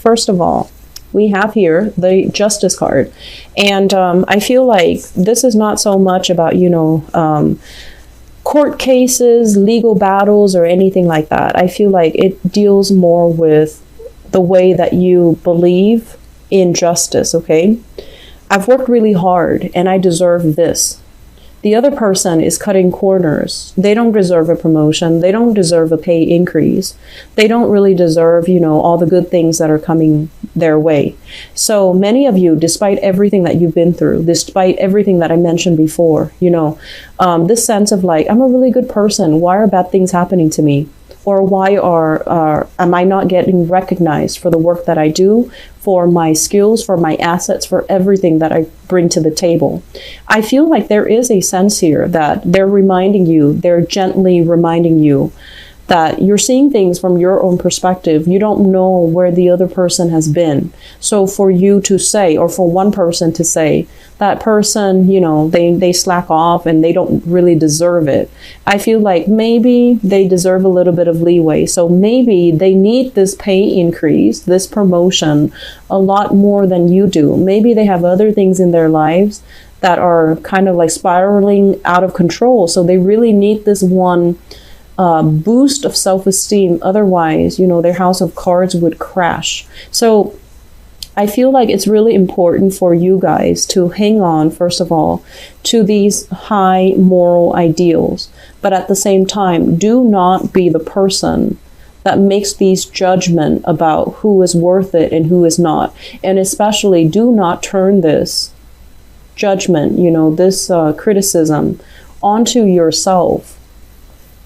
first of all, we have here the Justice card. And I feel like this is not so much about, court cases, legal battles, or anything like that. I feel like it deals more with the way that you believe in justice, okay? I've worked really hard and I deserve this. The other person is cutting corners. They don't deserve a promotion. They don't deserve a pay increase. They don't really deserve, all the good things that are coming their way. So many of you, despite everything that you've been through, despite everything that I mentioned before, this sense of like, I'm a really good person. Why are bad things happening to me? Or why am I not getting recognized for the work that I do, for my skills, for my assets, for everything that I bring to the table? I feel like there is a sense here that they're gently reminding you that you're seeing things from your own perspective. You don't know where the other person has been. So for you to say, or for one person to say, that person, they slack off and they don't really deserve it. I feel like maybe they deserve a little bit of leeway. So maybe they need this pay increase, this promotion, a lot more than you do. Maybe they have other things in their lives that are kind of like spiraling out of control. So they really need this one boost of self-esteem. Otherwise, their house of cards would crash. So I feel like it's really important for you guys to hang on, first of all, to these high moral ideals. But at the same time, do not be the person that makes these judgment about who is worth it and who is not. And especially do not turn this judgment, this criticism onto yourself,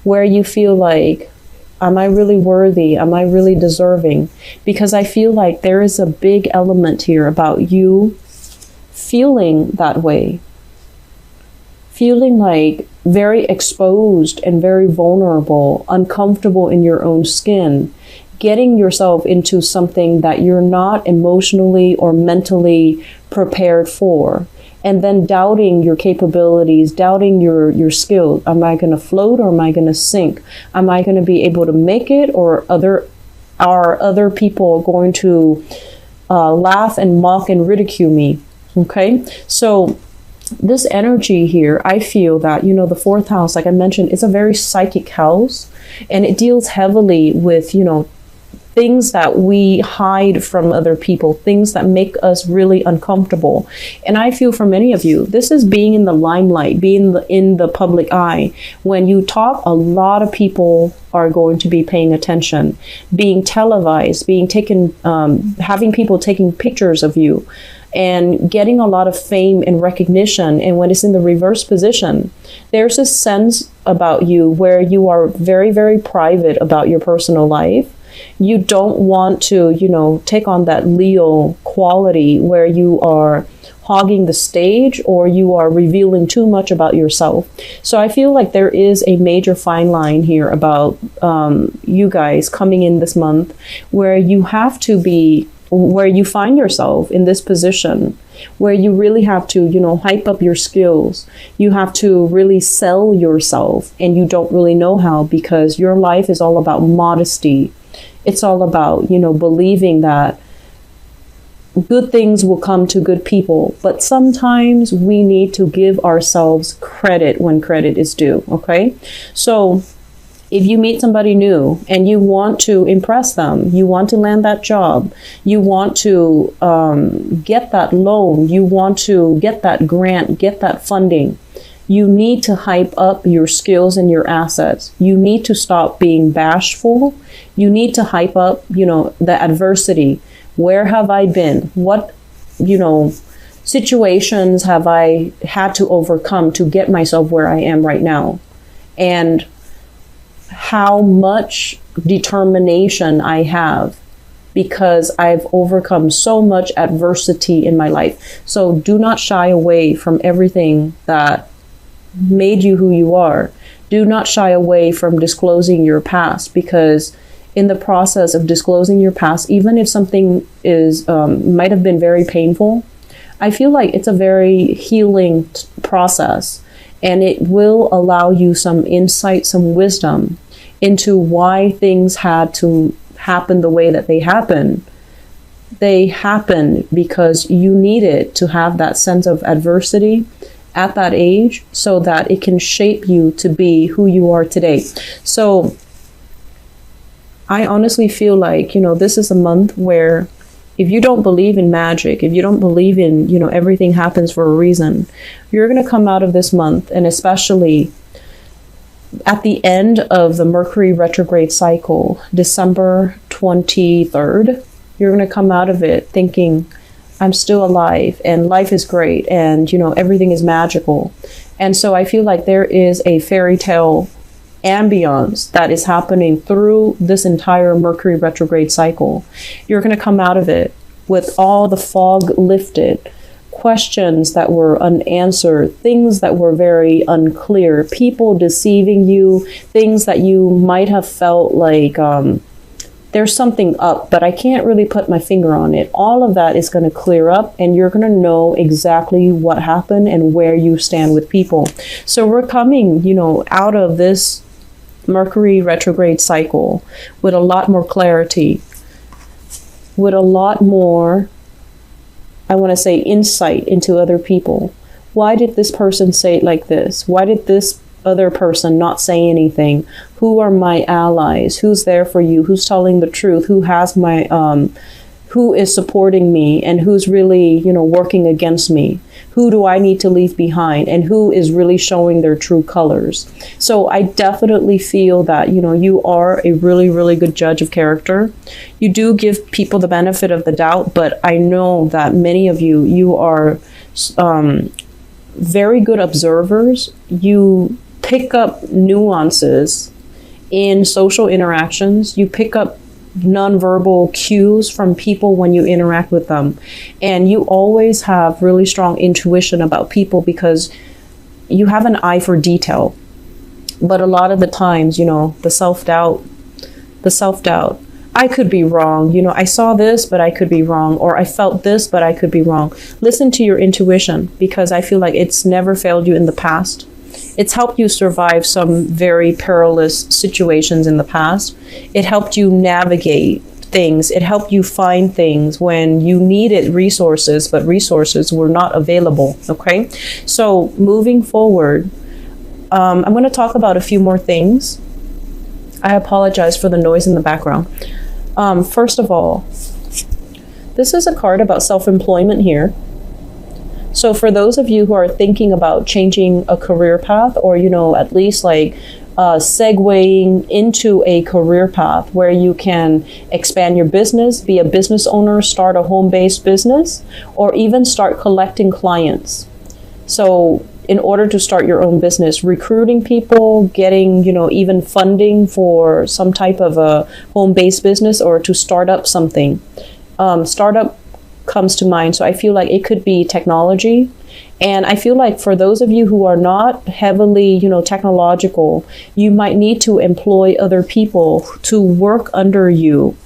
where you feel like, am I really worthy? Am I really deserving? Because I feel like there is a big element here about you feeling that way. Feeling like very exposed and very vulnerable, uncomfortable in your own skin, getting yourself into something that you're not emotionally or mentally prepared for. And then doubting your capabilities, doubting your skills. Am I going to float or am I going to sink? Am I going to be able to make it, or are other people going to laugh and mock and ridicule me? Okay, so this energy here, I feel that, the fourth house, like I mentioned, is a very psychic house, and it deals heavily with, things that we hide from other people, things that make us really uncomfortable. And I feel for many of you, this is being in the limelight, being in the public eye. When you talk, a lot of people are going to be paying attention, being televised, being taken, having people taking pictures of you, and getting a lot of fame and recognition. And when it's in the reverse position, there's a sense about you where you are very, very private about your personal life. You don't want to, take on that Leo quality where you are hogging the stage or you are revealing too much about yourself. So I feel like there is a major fine line here about you guys coming in this month where you have to be, where you find yourself in this position where you really have to, hype up your skills. You have to really sell yourself, and you don't really know how, because your life is all about modesty. It's all about, believing that good things will come to good people. But sometimes we need to give ourselves credit when credit is due. Okay. So if you meet somebody new and you want to impress them, you want to land that job, you want to get that loan, you want to get that grant, get that funding, you need to hype up your skills and your assets. You need to stop being bashful. You need to hype up, the adversity. Where have I been? What, situations have I had to overcome to get myself where I am right now? And how much determination I have, because I've overcome so much adversity in my life. So do not shy away from everything that made you who you are. Do not shy away from disclosing your past, because in the process of disclosing your past, even if something is might have been very painful, I feel like it's a very healing process, and it will allow you some insight, some wisdom into why things had to happen the way that they happen, They happen because you needed to have that sense of adversity at that age so that it can shape you to be who you are today. So I honestly feel like, this is a month where if you don't believe in magic, if you don't believe in, everything happens for a reason, you're going to come out of this month, and especially at the end of the Mercury retrograde cycle, December 23rd, you're going to come out of it thinking, I'm still alive and life is great and, everything is magical. And so I feel like there is a fairy tale ambience that is happening through this entire Mercury retrograde cycle. You're going to come out of it with all the fog lifted, questions that were unanswered, things that were very unclear, people deceiving you, things that you might have felt like there's something up, but I can't really put my finger on it. All of that is going to clear up, and you're going to know exactly what happened and where you stand with people. So we're coming, out of this Mercury retrograde cycle with a lot more clarity, with a lot more, I want to say, insight into other people. Why did this person say it like this? Why did this other person not say anything? Who are my allies? Who's there for you? Who's telling the truth? Who has my who is supporting me, and who's really, working against me? Who do I need to leave behind, and who is really showing their true colors? So I definitely feel that, you are a really, really good judge of character. You do give people the benefit of the doubt, but I know that many of you are very good observers. You pick up nuances in social interactions. You pick up nonverbal cues from people when you interact with them. And you always have really strong intuition about people because you have an eye for detail. But a lot of the times, the self-doubt, I could be wrong. I saw this, but I could be wrong. Or I felt this, but I could be wrong. Listen to your intuition, because I feel like it's never failed you in the past. It's helped you survive some very perilous situations in the past. It helped you navigate things. It helped you find things when you needed resources, but resources were not available. Okay? So moving forward, I'm going to talk about a few more things. I apologize for the noise in the background. First of all, this is a card about self-employment here. So for those of you who are thinking about changing a career path, or, at least segueing into a career path where you can expand your business, be a business owner, start a home-based business, or even start collecting clients. So in order to start your own business, recruiting people, getting, even funding for some type of a home-based business, or to start up something. Startup comes to mind. So I feel like it could be technology. And I feel like for those of you who are not heavily, technological, you might need to employ other people to work under you.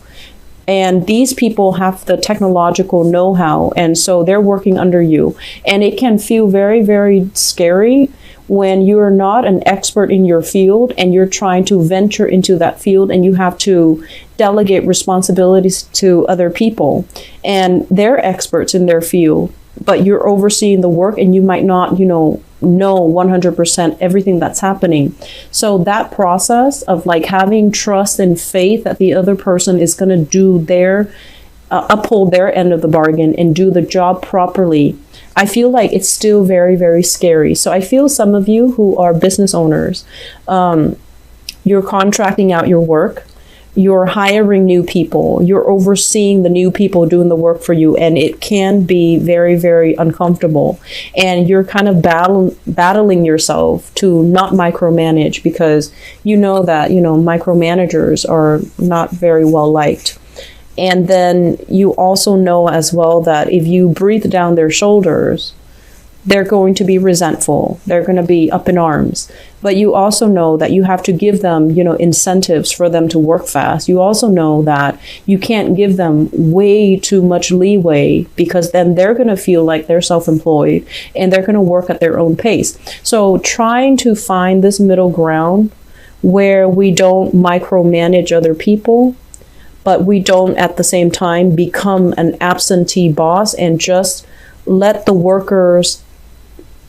And these people have the technological know-how, and so they're working under you. And it can feel very, very scary when you're not an expert in your field and you're trying to venture into that field, and you have to delegate responsibilities to other people, and they're experts in their field, but you're overseeing the work, and you might not, know 100% everything that's happening. So that process of having trust and faith that the other person is going to do their uphold their end of the bargain and do the job properly, I feel like it's still very, very scary. So I feel some of you who are business owners, you're contracting out your work, you're hiring new people, you're overseeing the new people doing the work for you, and it can be very, very uncomfortable. And you're kind of battling yourself to not micromanage, because you know that, micromanagers are not very well liked. And then you also know as well that if you breathe down their shoulders, they're going to be resentful. They're going to be up in arms. But you also know that you have to give them, incentives for them to work fast. You also know that you can't give them way too much leeway, because then they're going to feel like they're self-employed and they're going to work at their own pace. So trying to find this middle ground where we don't micromanage other people, but we don't at the same time become an absentee boss and just let the workers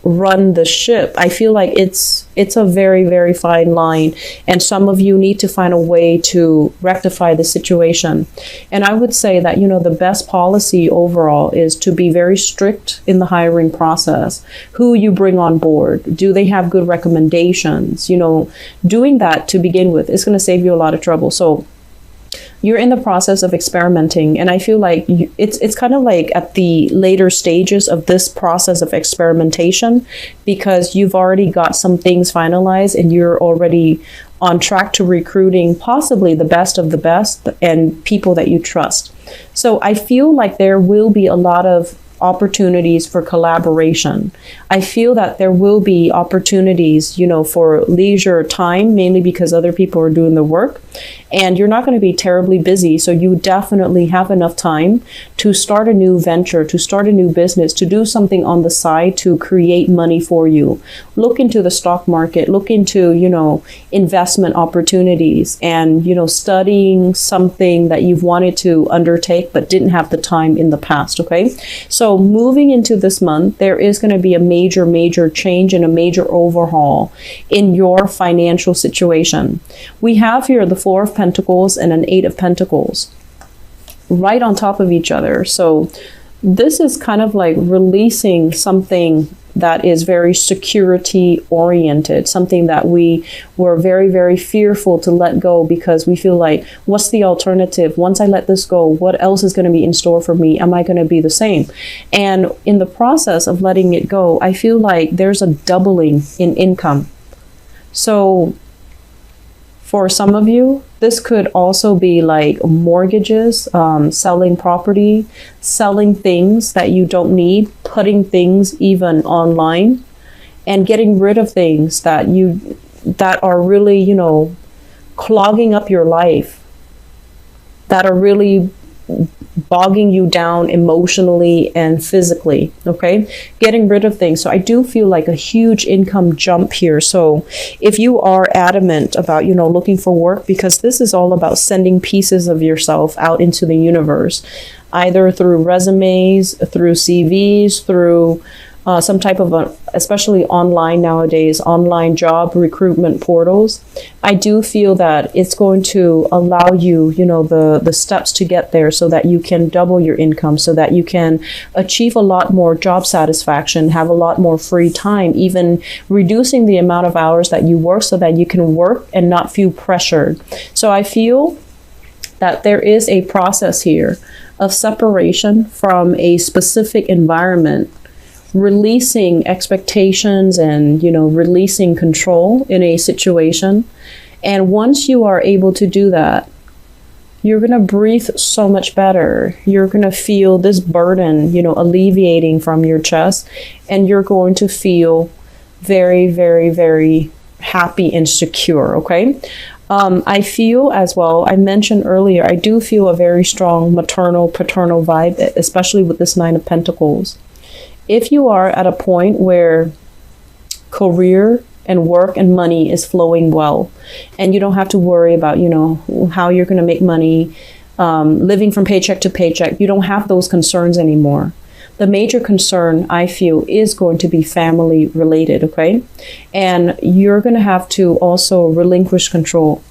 run the ship. I feel like it's a very, very fine line, and some of you need to find a way to rectify the situation. And I would say that, the best policy overall is to be very strict in the hiring process. Who you bring on board, do they have good recommendations? Doing that to begin with is going to save you a lot of trouble. So you're in the process of experimenting, and I feel like it's kind of like at the later stages of this process of experimentation, because you've already got some things finalized and you're already on track to recruiting possibly the best of the best and people that you trust. So I feel like there will be a lot of opportunities for collaboration. I feel that there will be opportunities, for leisure time, mainly because other people are doing the work, and you're not going to be terribly busy. So you definitely have enough time to start a new venture, to start a new business, to do something on the side to create money for you. Look into the stock market, look into, investment opportunities, and, studying something that you've wanted to undertake but didn't have the time in the past. Okay. So moving into this month, there is going to be a major change and a major overhaul in your financial situation. We have here the Four of Pentacles and an Eight of Pentacles right on top of each other. So this is kind of like releasing something that is very security oriented, something that we were very, very fearful to let go because we feel like, what's the alternative? Once I let this go, what else is going to be in store for me? Am I going to be the same? And in the process of letting it go, I feel like there's a doubling in income. So for some of you, this could also be like mortgages, selling property, selling things that you don't need, putting things even online, and getting rid of things that are really, clogging up your life, that are really bogging you down emotionally and physically. Okay, getting rid of things. So I do feel like a huge income jump here. So if you are adamant about, looking for work, because this is all about sending pieces of yourself out into the universe, either through resumes, through CVs, through some type of, especially online nowadays, online job recruitment portals. I do feel that it's going to allow you, the steps to get there so that you can double your income, so that you can achieve a lot more job satisfaction, have a lot more free time, even reducing the amount of hours that you work so that you can work and not feel pressured. So I feel that there is a process here of separation from a specific environment, releasing expectations and, releasing control in a situation. And once you are able to do that, you're going to breathe so much better. You're going to feel this burden, alleviating from your chest, and you're going to feel very, very, very happy and secure. Okay. I feel as well, I mentioned earlier, I do feel a very strong maternal, paternal vibe, especially with this Nine of Pentacles. If you are at a point where career and work and money is flowing well, and you don't have to worry about, how you're going to make money, living from paycheck to paycheck, you don't have those concerns anymore. The major concern, I feel, is going to be family related, okay? And you're going to have to also relinquish control.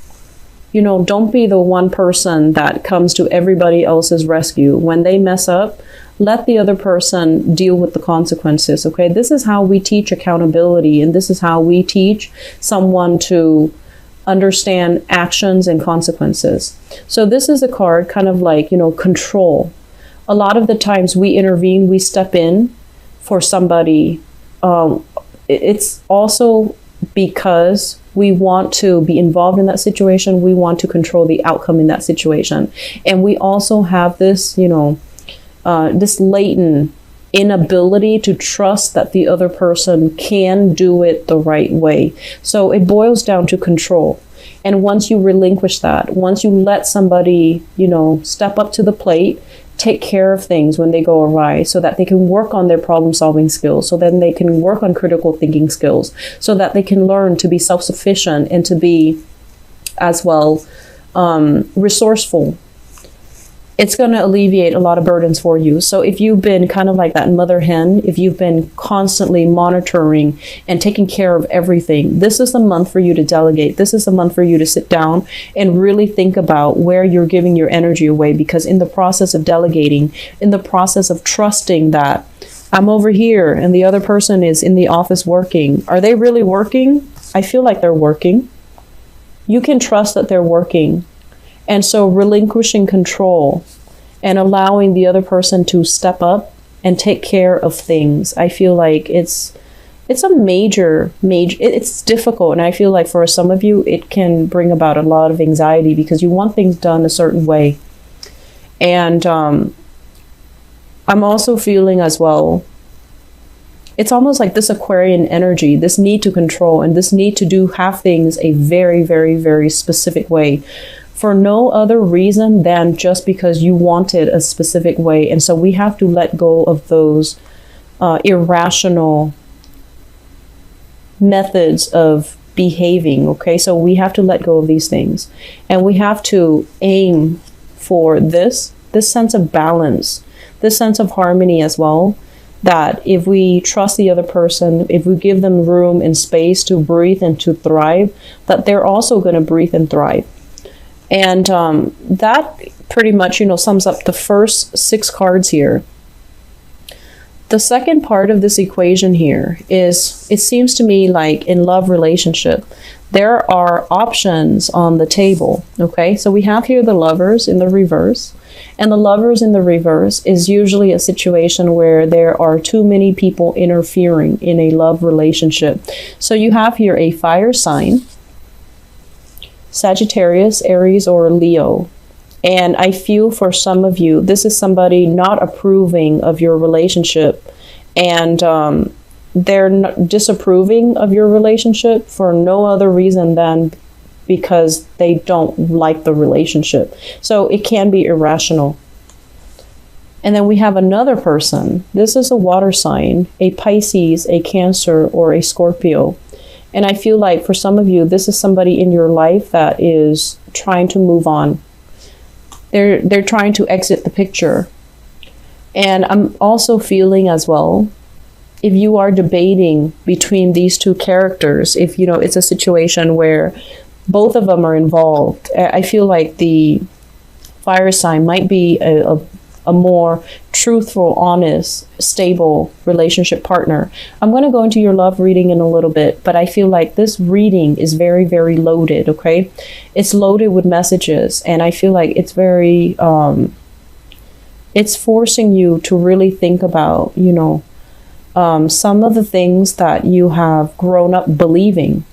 Don't be the one person that comes to everybody else's rescue. When they mess up, let the other person deal with the consequences, okay? This is how we teach accountability, and this is how we teach someone to understand actions and consequences. So this is a card kind of like, control. A lot of the times we intervene, we step in for somebody. It's also because we want to be involved in that situation. We want to control the outcome in that situation. And we also have this, this latent inability to trust that the other person can do it the right way. So it boils down to control. And once you relinquish that, once you let somebody, step up to the plate, take care of things when they go awry, so that they can work on their problem solving skills, so then they can work on critical thinking skills, so that they can learn to be self-sufficient and to be as well resourceful. it's going to alleviate a lot of burdens for you. So if you've been kind of like that mother hen, if you've been constantly monitoring and taking care of everything, this is the month for you to delegate. This is the month for you to sit down and really think about where you're giving your energy away, because in the process of delegating, in the process of trusting that I'm over here and the other person is in the office working, are they really working? I feel like they're working. You can trust that they're working. And so relinquishing control and allowing the other person to step up and take care of things. I feel like it's a major, it's difficult. And I feel like for some of you, it can bring about a lot of anxiety because you want things done a certain way. And I'm also feeling as well, it's almost like this Aquarian energy, this need to control and this need to have things a very, very, very specific way, for no other reason than just because you want it a specific way. And so we have to let go of those irrational methods of behaving, okay? So we have to let go of these things. And we have to aim for this sense of balance, this sense of harmony as well, that if we trust the other person, if we give them room and space to breathe and to thrive, that they're also going to breathe and thrive. And that pretty much, sums up the first 6 cards here. The second part of this equation here is, it seems to me like in love relationship, there are options on the table, okay? So we have here the Lovers in the reverse. And the Lovers in the reverse is usually a situation where there are too many people interfering in a love relationship. So you have here a fire sign, Sagittarius, Aries, or Leo. And I feel for some of you, this is somebody not approving of your relationship, and they're disapproving of your relationship for no other reason than because they don't like the relationship. So it can be irrational. And then we have another person. This is a water sign, a Pisces, a Cancer, or a Scorpio. And I feel like for some of you, this is somebody in your life that is trying to move on. They're trying to exit the picture. And I'm also feeling as well, if you are debating between these two characters, if it's a situation where both of them are involved, I feel like the fire sign might be a more truthful, honest, stable relationship partner. I'm going to go into your love reading in a little bit, but I feel like this reading is very, very loaded, okay? It's loaded with messages, and I feel like it's very, it's forcing you to really think about, some of the things that you have grown up believing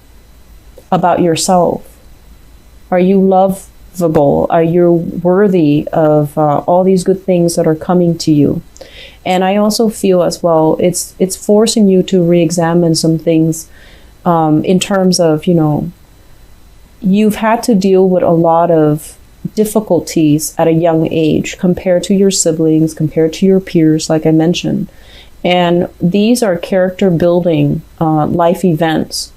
about yourself. Are you lovable? Are you worthy of all these good things that are coming to you? And I also feel as well, it's forcing you to re-examine some things in terms of, you've had to deal with a lot of difficulties at a young age compared to your siblings, compared to your peers, like I mentioned. And these are character building life events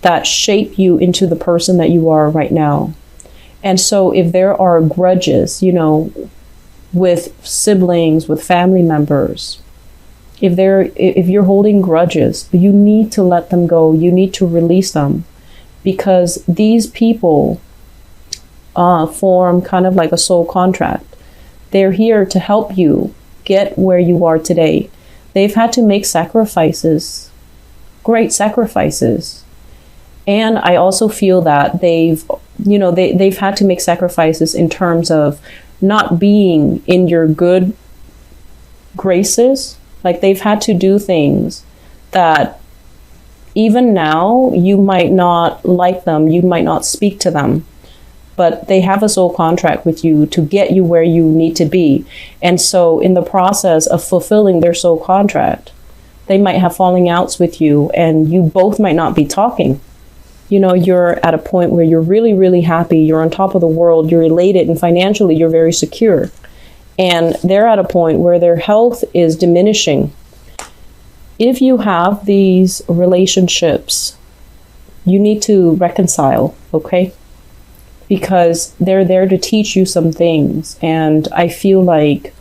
that shape you into the person that you are right now. And so if there are grudges, with siblings, with family members, if you're holding grudges, you need to let them go. You need to release them, because these people form kind of like a soul contract. They're here to help you get where you are today. They've had to make sacrifices, great sacrifices. And I also feel that they've had to make sacrifices in terms of not being in your good graces. Like, they've had to do things that even now you might not like them, you might not speak to them, but they have a soul contract with you to get you where you need to be. And so in the process of fulfilling their soul contract, they might have falling outs with you, and you both might not be talking. You're at a point where you're really, really happy. You're on top of the world. You're elated, and financially you're very secure. And they're at a point where their health is diminishing. If you have these relationships, you need to reconcile, okay? because they're there to teach you some things. And I feel like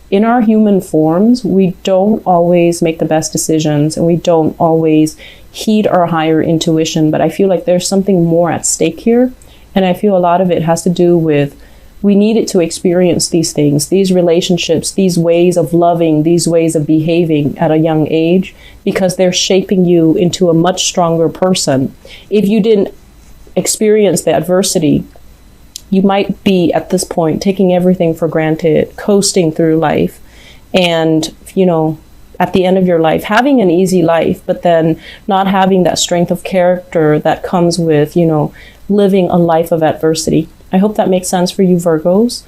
in our human forms, we don't always make the best decisions, and we don't always heed our higher intuition. But I feel like there's something more at stake here. And I feel a lot of it has to do with, we needed to experience these things, these relationships, these ways of loving, these ways of behaving at a young age, because they're shaping you into a much stronger person. If you didn't experience the adversity, you might be at this point taking everything for granted, coasting through life, and, you know, at the end of your life, having an easy life, but then not having that strength of character that comes with, you know, living a life of adversity. I hope that makes sense for you, Virgos.